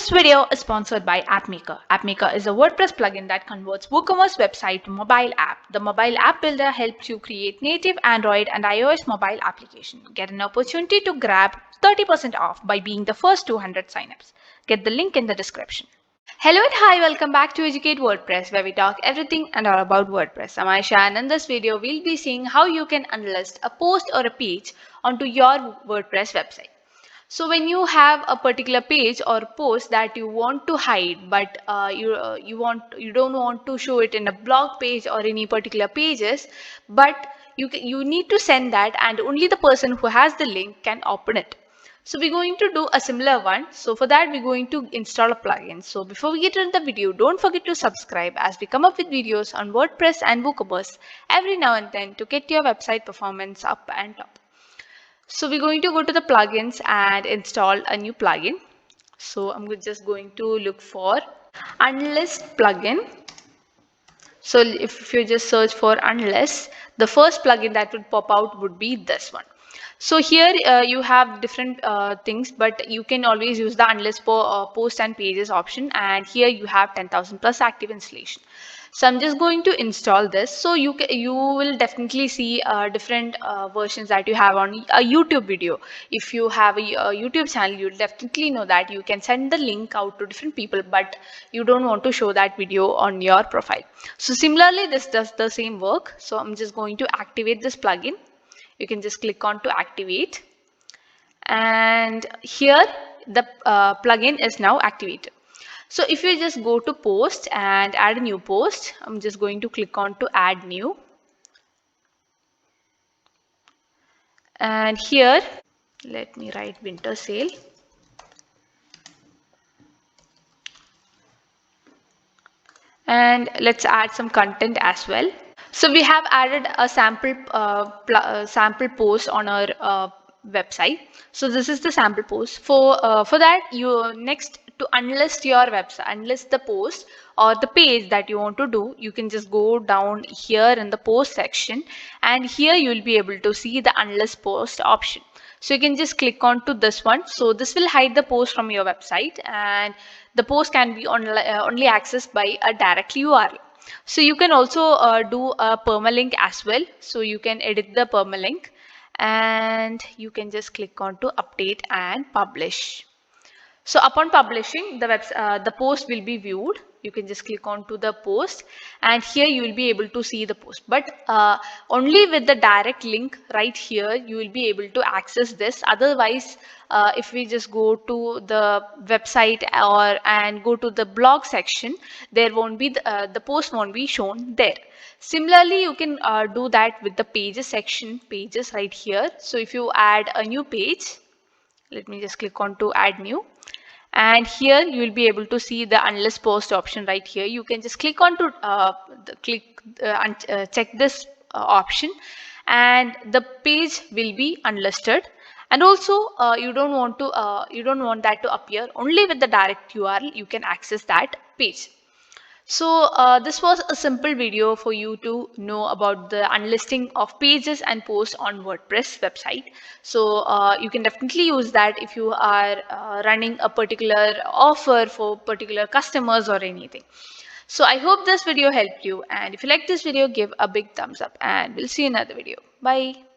This video is sponsored by AppMaker. AppMaker is a WordPress plugin that converts WooCommerce website to mobile app. The mobile app builder helps you create native Android and iOS mobile application. Get an opportunity to grab 30% off by being the first 200 signups. Get the link in the description. Hello and hi, welcome back to Educate WordPress, where we talk everything and all about WordPress. I'm Aisha, and in this video we'll be seeing how you can unlist a post or a page onto your WordPress website. So when you have a particular page or post that you want to hide, but you don't want to show it in a blog page or any particular pages, but you need to send that, and only the person who has the link can open it. So we're going to do a similar one. So for that, we're going to install a plugin. So before we get into the video, don't forget to subscribe, as we come up with videos on WordPress and WooCommerce every now and then to get your website performance up and top. So we're going to go to the plugins and install a new plugin. So I'm just going to look for Unlist plugin. So if you just search for Unlist, the first plugin that would pop out would be this one. So here you have different things, but you can always use the Unlist for post and pages option, and here you have 10,000 plus active installation. So I'm just going to install this. So you will definitely see different versions that you have on a YouTube video. If you have a YouTube channel, you'll definitely know that you can send the link out to different people, but you don't want to show that video on your profile. So similarly, this does the same work. So I'm just going to activate this plugin. You can just click on to activate, and here the plugin is now activated. So if you just go to post and add a new post, I'm just going to click on to add new. And here, let me write winter sale. And let's add some content as well. So we have added a sample post on our website. So this is the sample post. For that, you next to unlist your website, unlist the post or the page that you want to do, you can just go down here in the post section, and here you will be able to see the unlist post option. So you can just click on to this one. So this will hide the post from your website, and the post can be only accessed by a direct URL. So you can also do a permalink as well. So you can edit the permalink, and you can just click on to update and publish. So upon publishing, the post will be viewed. You can just click on to the post, and here you will be able to see the post, but only with the direct link right here you will be able to access this. Otherwise, if we just go to the website and go to the blog section, there won't be the post won't be shown there. Similarly, you can do that with the pages section, pages right here. So if you add a new page, let me just click on to add new, and here you will be able to see the unlist post option right here. You can just click on to check this option, and the page will be unlisted. And also you don't want that to appear. Only with the direct URL you can access that page. So this was a simple video for you to know about the unlisting of pages and posts on WordPress website. So you can definitely use that if you are running a particular offer for particular customers or anything. So I hope this video helped you, and if you like this video, give a big thumbs up, and we'll see you in another video. Bye.